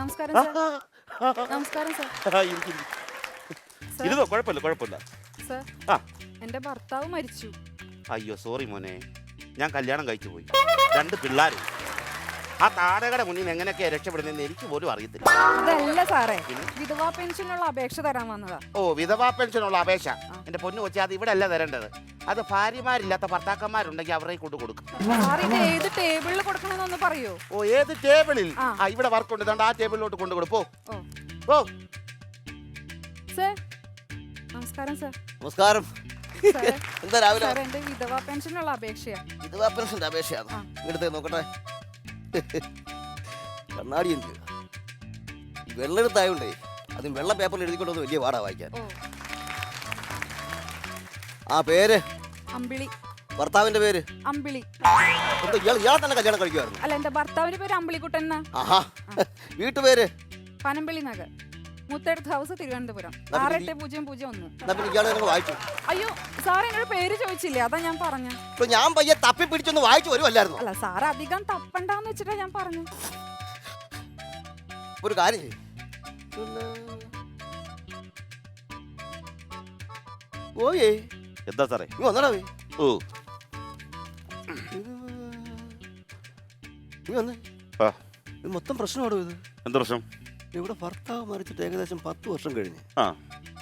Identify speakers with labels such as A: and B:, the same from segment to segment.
A: നമസ്കാരം സർ. നമസ്കാരം സർ.
B: ഇരുന്നോ, കുഴപ്പമില്ല.
A: സർ,
B: ആ
A: എന്റെ ഭർത്താവ് മരിച്ചു.
B: അയ്യോ സോറി മോനെ, ഞാൻ കല്യാണം കഴിച്ചു പോയി. 2 പിള്ളേർ. ആ താരകയുടെ മുന്നിൽ നിന്ന് എങ്ങനെയൊക്കെയാ രക്ഷപ്പെടുന്നതെന്ന് എനിക്ക് പോലും അറിയത്തില്ല.
A: അതല്ല സാറേ, വിധവാ പെൻഷനുള്ള അപേക്ഷ തരാൻ വന്നതാ.
B: ഓ, വിധവാ പെൻഷനുള്ള അപേക്ഷ. എന്റെ പൊന്നു കൊച്ചി, അത് ഇവിടെ അല്ല തരേണ്ടത്. അത് ഭാര്യമാരില്ലാത്ത ഭർത്താക്കന്മാരുണ്ടെങ്കിൽ അവരെ കൊണ്ട് കൊടുക്കും.
A: സാർ, ഇത് ഏത് ടേബിളിൽ കൊടുക്കണമെന്നൊന്ന് പറയോ?
B: ഓ, ഏത് ടേബിളിൽ? ഇവിടെ വർക്ക് ഉണ്ട്, ആ ടേബിളിലോട്ട് കൊണ്ടു കൊടുപ്പോ.
A: സർ, നമസ്കാരം സർ.
C: നമസ്കാരം. എന്താ രാവിലെ?
A: സാർ, എന്റെ വിധവാ പെൻഷനുള്ള അപേക്ഷയാ.
C: വിധവാ പെൻഷന്റെ അപേക്ഷയാണ്. ഇങ്ങോട്ട് നോക്കട്ടെ. കണ്ണാടി എന്ത് വെള്ളെടുത്തായോണ്ടേ അതും വെള്ള പേപ്പറിൽ എഴുതിക്കൊണ്ടൊന്ന് വലിയ പാടാ വായിക്കാൻ. ആ പേര്?
A: അമ്പിളി.
C: ഭർത്താവിന്റെ പേര്?
A: അമ്പിളി.
C: ഇയാളെ തന്നെ കല്യാണം കഴിക്കുമായിരുന്നു?
A: അല്ല, എന്റെ ഭർത്താവിന്റെ പേര് അമ്പിളിക്കുട്ടൻ.
C: ആഹാ. വീട്ടുപേര്?
A: പനമ്പള്ളി നഗർ, മുത്തടുത്ത് ഹൗസ്, തിരുവനന്തപുരം 68001.
C: വായിച്ചു.
A: അയ്യോ സാർ, എന്നോട് പേര് ചോദിച്ചില്ലേ, അതാ ഞാൻ പറഞ്ഞു.
C: ഞാൻ പയ്യെ തപ്പി പിടിച്ചൊന്ന് വായിച്ചു വരുമല്ലായിരുന്നു.
A: അല്ല സാർ, അധികം തപ്പണ്ടെന്ന് വെച്ചിട്ടാ ഞാൻ പറഞ്ഞു.
C: ഒരു കാര്യം ചെയ്യ്. ഓയേ
B: എന്താ സാറേ?
C: നീ വന്നടാ.
B: ഓ,
C: നീ വന്നേ. ഇത് മൊത്തം പ്രശ്നമാണോ ഇത്?
B: എന്താ പ്രശ്നം?
C: ഇവിടെ ഭർത്താവ് മരിച്ചിട്ട് ഏകദേശം 10 വർഷം കഴിഞ്ഞു.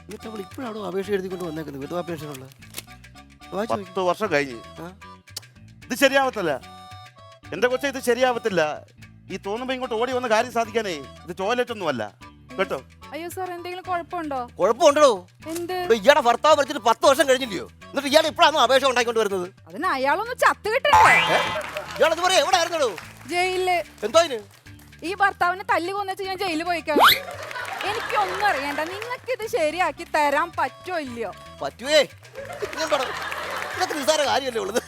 C: എന്നിട്ട് അവൾ ഇപ്പോഴാണോ അപേക്ഷ എഴുതിക്കൊണ്ട് വന്നേക്കുന്നത് വിധവാ പെൻഷനുള്ള?
B: 10 വർഷം കഴിഞ്ഞ്. ഇത് ശരിയാവത്തില്ല എന്റെ കൊച്ചെ, ഇത് ശരിയാവത്തില്ല. ഈ തോന്നുമ്പോ ഇങ്ങോട്ട് ഓടി വന്ന കാര്യം സാധിക്കാനേ ഇത് ടോയ്ലറ്റ് ഒന്നും അല്ല കേട്ടോ.
A: അയ്യോ സാർ, എന്തെങ്കിലും കുഴപ്പമുണ്ടോ?
C: കുഴപ്പമുണ്ടോ?
A: എന്ത്?
C: ഇയാളെ ഭർത്താവ് മരിച്ചിട്ട് 10 വർഷം കഴിഞ്ഞില്ലയോ? എന്നിട്ട് ഇയാൾ ഇപ്പോഴാണോ അപേക്ഷ ഉണ്ടാക്കിക്കൊണ്ട് വരുന്നത്?
A: അതിന് അയാളൊന്ന് ചത്ത് കിട്ടണ്ടേ?
C: ഇയാൾ ഇതുവരെ എവിടെ ആയിരുന്നോ?
A: ജയിലില്.
C: എന്തോ ഇതിന്?
A: ഈ ഭർത്താവിനെ തല്ലി കൊന്നിച്ച് ഞാൻ ജയിലിൽ പോയിക്കാം. എനിക്കൊന്നും അറിയണ്ട. നിങ്ങൾക്ക് ഇത് ശരിയാക്കി തരാൻ പറ്റോ ഇല്ലയോ?
C: പറ്റുവേ. ഇതൊക്കെ നിസ്സാര കാര്യമല്ലേ ഉള്ളത്.